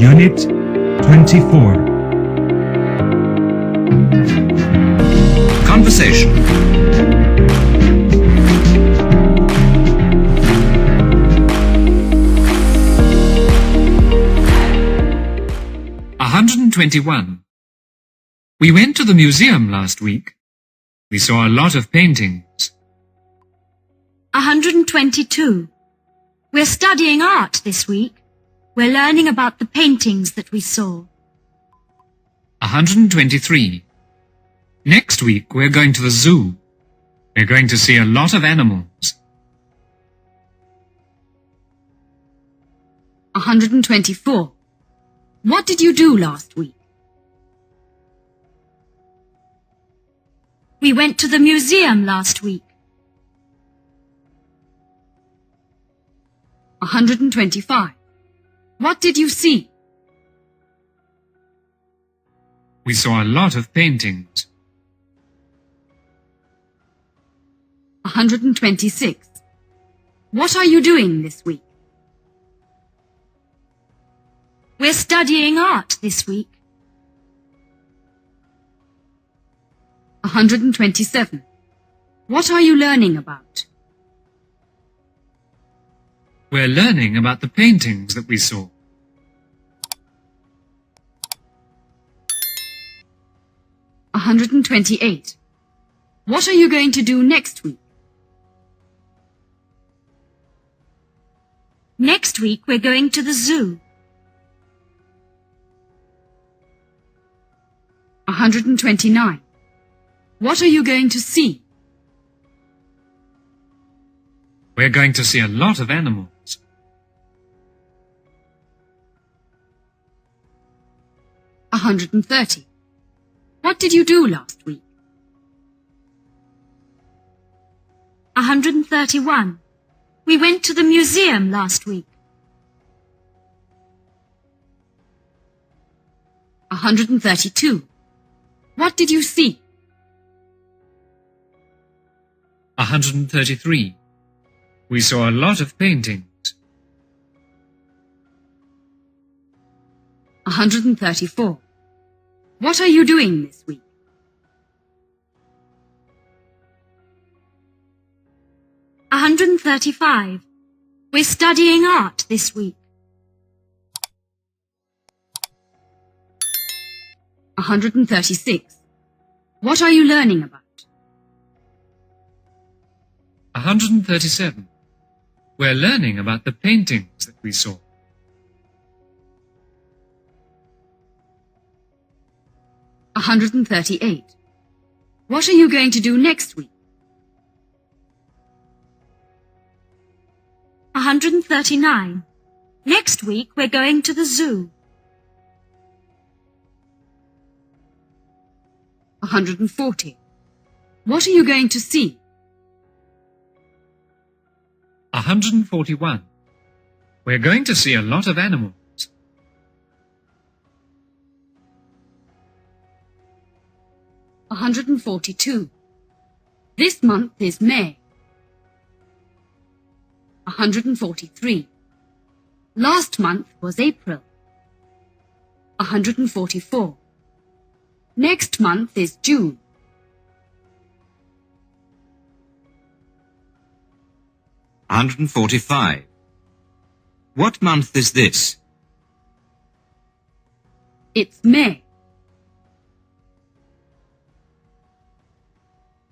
Unit 24. Conversation. "121. We went to the museum last week. We saw a lot of paintings. 122. We're studying art this week. We're learning about the paintings that we saw. 123. Next week we're going to the zoo. We're going to see a lot of animals. 124. What did you do last week? We went to the museum last week. 125. What did you see? We saw a lot of paintings. 126. What are you doing this week? We're studying art this week. 127. What are you learning about? We're learning about the paintings that we saw. 128. What are you going to do next week? Next week we're going to the zoo. 129. What are you going to see? We're going to see a lot of animals. 130. What did you do last week? 131. We went to the museum last week. 132. What did you see? 133. We saw a lot of paintings. 134. What are you doing this week? 135. We're studying art this week. 136. What are you learning about? 137. We're learning about the paintings that we saw. 138. What are you going to do next week? 139. Next week we're going to the zoo. 140. What are you going to see? 141. We're going to see a lot of animals. 142. This month is May. 143. Last month was April. 144. Next month is June. 145. What month is this? It's May.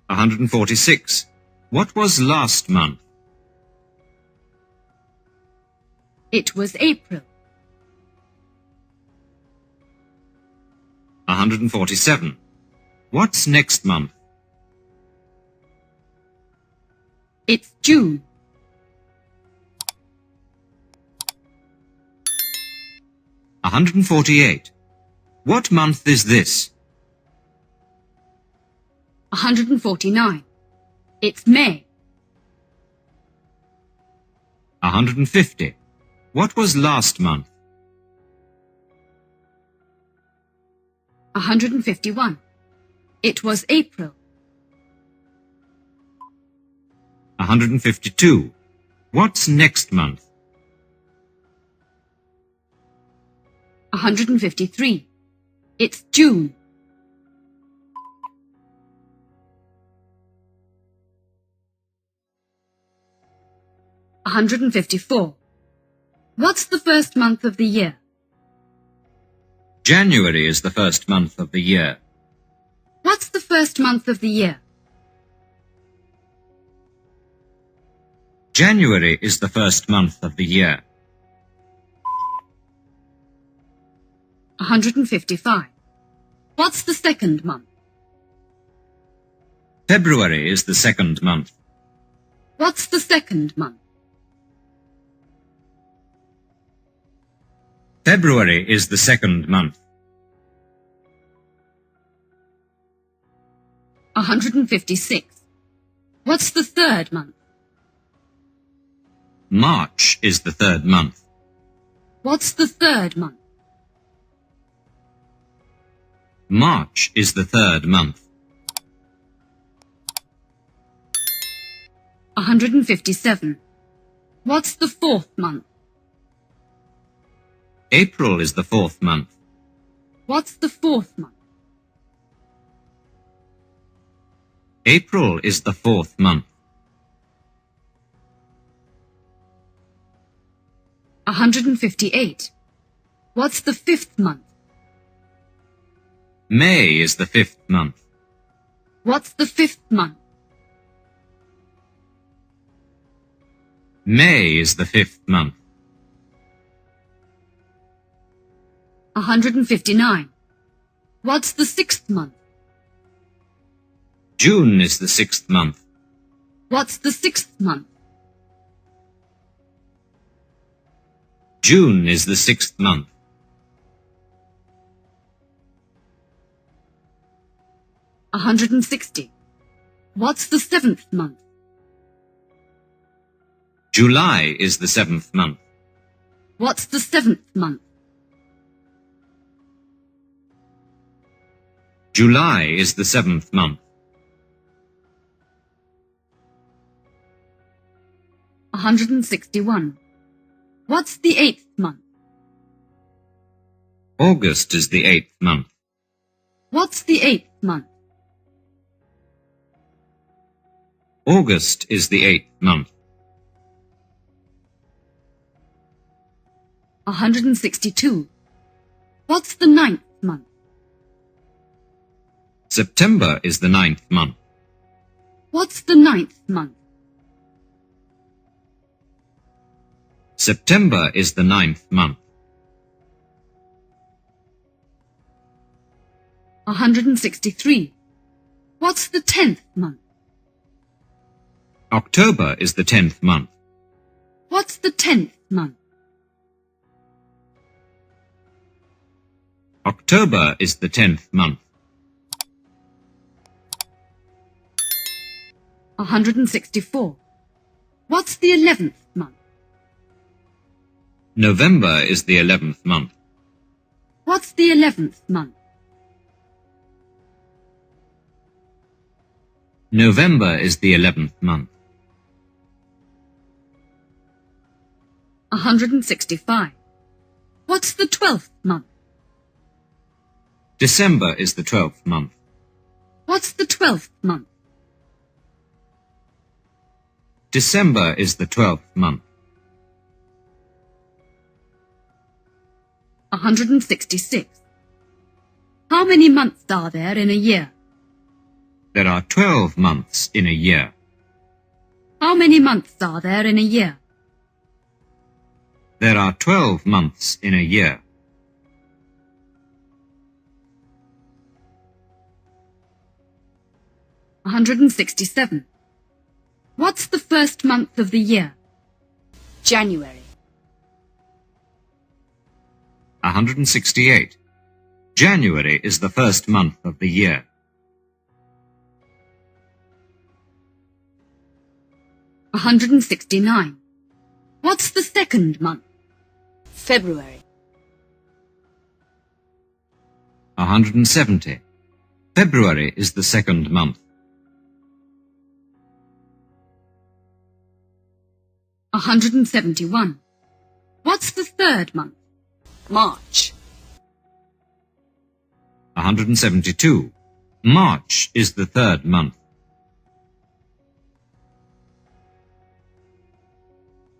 146. What was last month? It was April. 147. What's next month? It's June. 148. What month is this? 149. It's May. 150. What was last month? 151. It was April. 152. What's next month? 153. It's June. 154. What's the first month of the year? January is the first month of the year. What's the first month of the year? January is the first month of the year. 155. What's the second month? February is the second month. What's the second month? February is the second month. 156. What's the third month? March is the third month. What's the third month? March is the third month. 157. What's the fourth month? April is the fourth month. What's the fourth month? April is the fourth month. 158. What's the fifth month? May is the fifth month. What's the fifth month? May is the fifth month. 159. What's the sixth month? June is the sixth month. What's the sixth month? June is the sixth month. 160. What's the seventh month? July is the seventh month. What's the seventh month? July is the seventh month. 161. What's the eighth month? August is the eighth month. What's the eighth month? August is the eighth month. 162. What's the ninth month? September is the ninth month. What's the ninth month? September is the ninth month. 163. What's the 10th month? October is the 10th month. What's the 10th month? October is the 10th month. 164. What's the 11th month? November is the 11th month. What's the 11th month? November is the 11th month. 165. What's the 12th month? December is the 12th month. What's the 12th month? December is the 12th month. 166. How many months are there in a year? There are 12 months in a year. How many months are there in a year? There are 12 months in a year. 167. What's the first month of the year? January. 168. January is the first month of the year. 169. What's the second month? February. 170. February is the second month. 171. What's the third month? March. 172. March is the third month.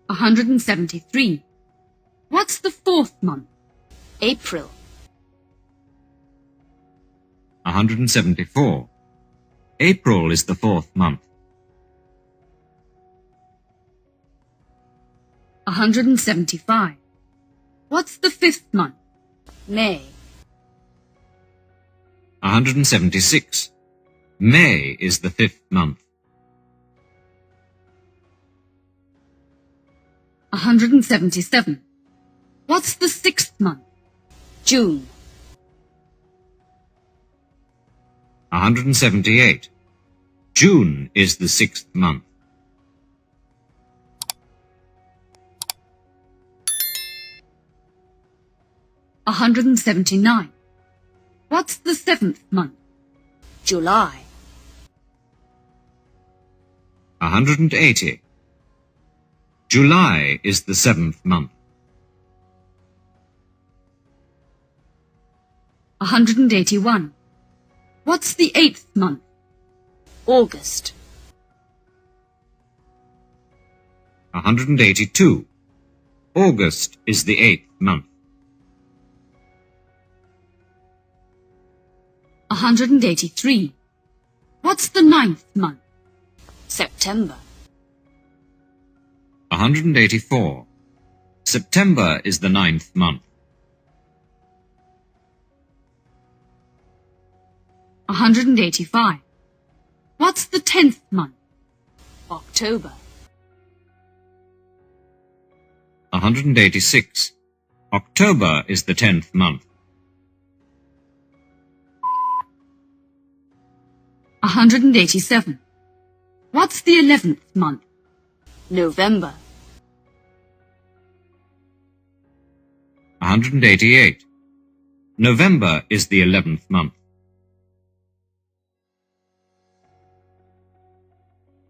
173. What's the fourth month? April. 174. April is the fourth month. 175. What's the fifth month? May. 176. May is the fifth month. 177. What's the sixth month? June. 178. June is the sixth month. 179. What's the seventh month? July. 180. July is the seventh month. 181. What's the eighth month? August. 182. August is the eighth month. 183. What's the ninth month? September. 184. September is the ninth month. 185. What's the 10th month? October. 186. October is the 10th month. 187. What's the 11th month? November. 188. November is the 11th month.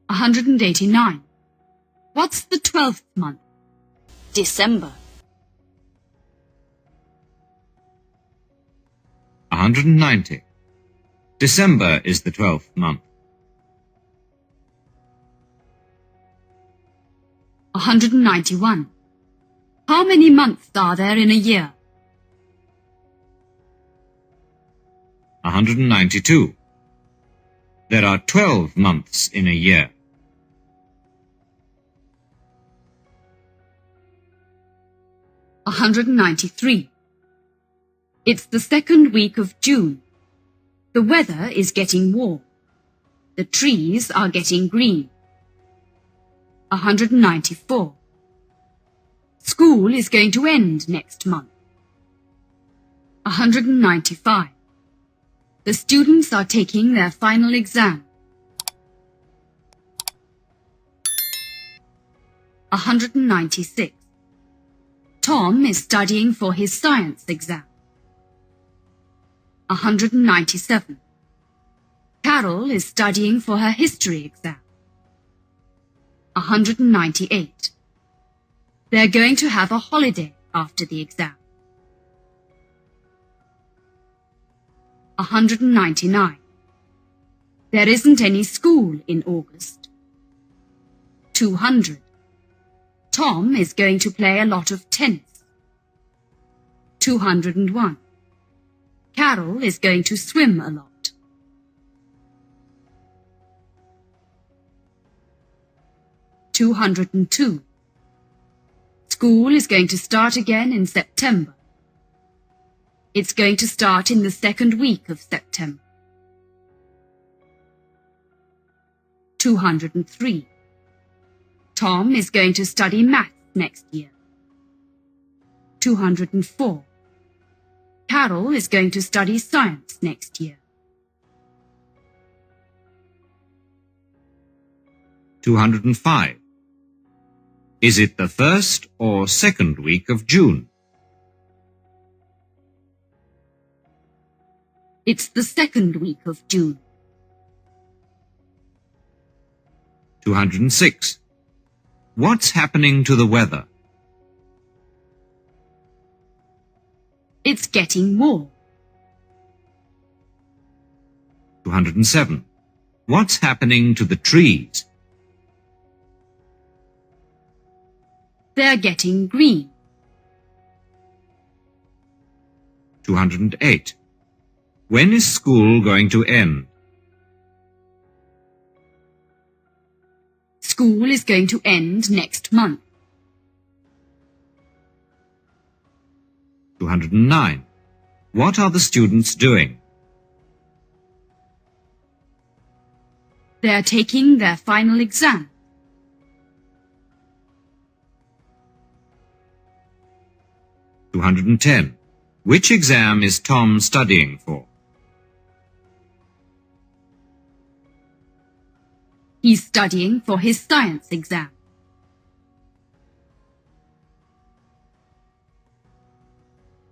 189. What's the 12th month? December. 190. December is the 12th month. 191. How many months are there in a year? 192. There are 12 months in a year. 193. It's the second week of June. The weather is getting warm. The trees are getting green. 194. School is going to end next month. 195. The students are taking their final exam. 196. Tom is studying for his science exam. 197. Carol is studying for her history exam. 198. They're going to have a holiday after the exam. 199. There isn't any school in August. 200. Tom is going to play a lot of tennis. 201. Carol is going to swim a lot. 202. School is going to start again in September. It's going to start in the second week of September. 203. Tom is going to study maths next year. 204. Carol is going to study science next year. 205. Is it the first or second week of June? It's the second week of June. 206. What's happening to the weather? It's getting warm. 207. What's happening to the trees? They're getting green. 208. When is school going to end? School is going to end next month. 209. What are the students doing? They're taking their final exam. 210. Which exam is Tom studying for? He's studying for his science exam.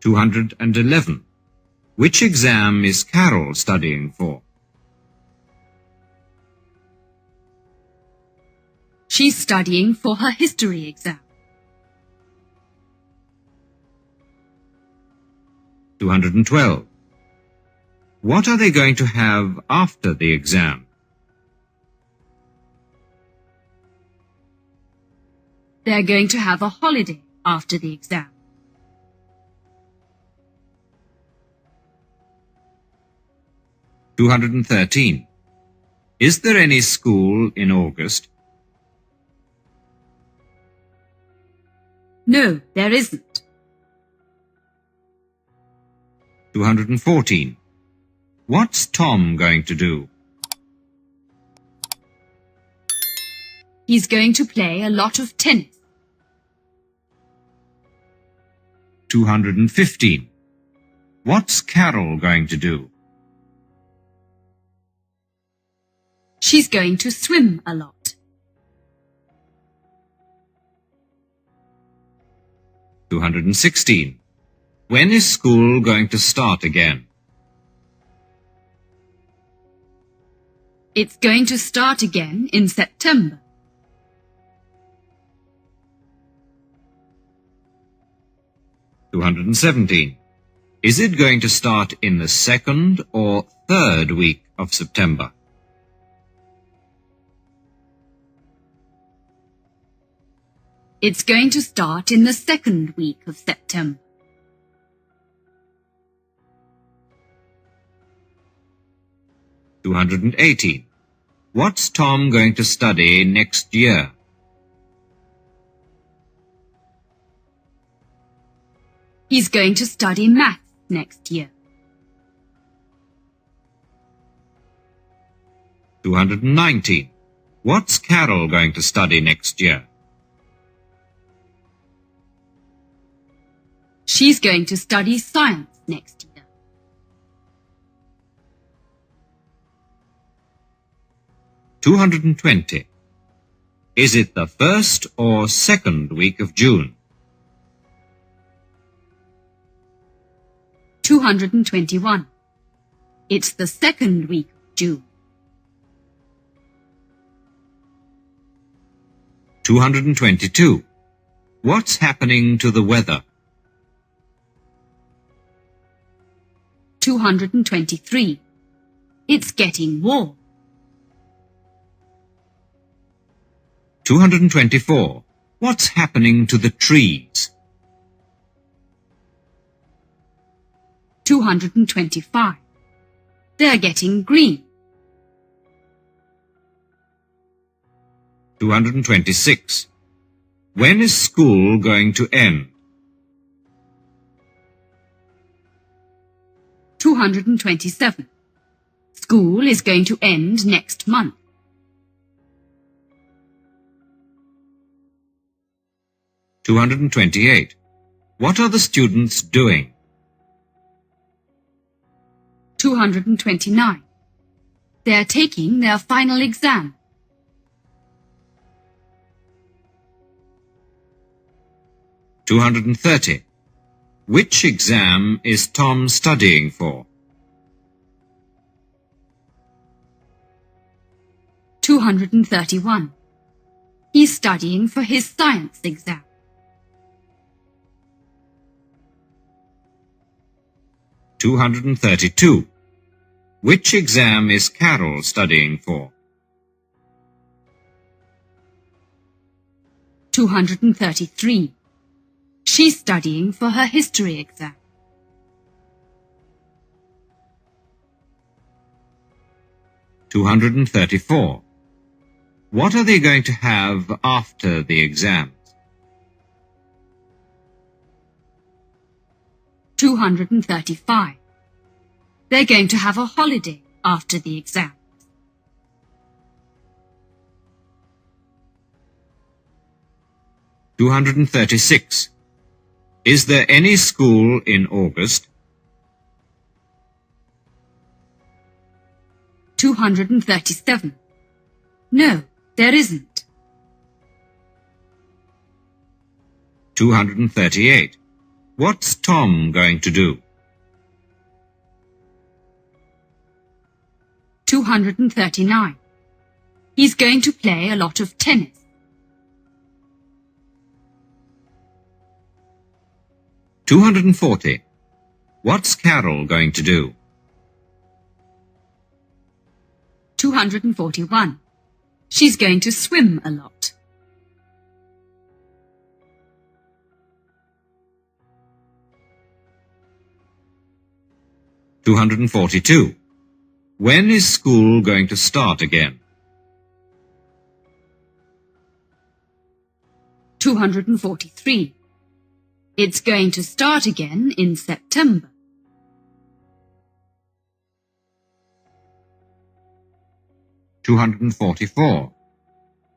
211. Which exam is Carol studying for? She's studying for her history exam. 212. What are they going to have after the exam? They're going to have a holiday after the exam. 213. Is there any school in August? No, there isn't. 214. What's Tom going to do? He's going to play a lot of tennis. 215. What's Carol going to do? She's going to swim a lot. 216. When is school going to start again? It's going to start again in September. 217. Is it going to start in the second or third week of September? It's going to start in the second week of September. 218. What's Tom going to study next year? He's going to study maths next year. 219. What's Carol going to study next year? She's going to study science next year. 220. Is it the first or second week of June? 221. It's the second week of June. 222. What's happening to the weather? 223. It's getting warm. 224. What's happening to the trees? 225. They're getting green. 226. When is school going to end? 227. School is going to end next month. 228. What are the students doing? 229. They're taking their final exam. 230. Which exam is Tom studying for? 231. He's studying for his science exam. 232. Which exam is Carol studying for? 233. She's studying for her history exam. 234. What are they going to have after the exams? 235. They're going to have a holiday after the exams. 236. Is there any school in August? 237. No, there isn't. 238. What's Tom going to do? 239. He's going to play a lot of tennis. 240. What's Carol going to do? 241. She's going to swim a lot. 242. When is school going to start again? 243. It's going to start again in September. 244.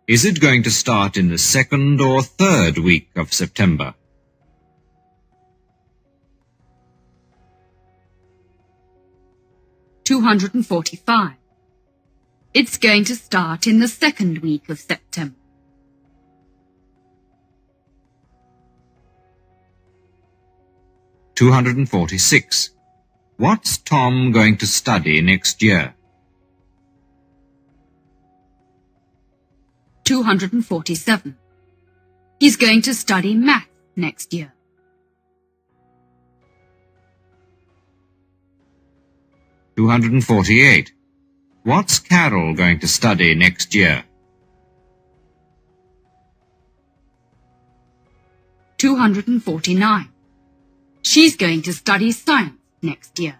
Is it going to start in the second or third week of September? 245. It's going to start in the second week of September. 246. What's Tom going to study next year? 247. He's going to study math next year. 248. What's Carol going to study next year? 249. She's going to study science next year.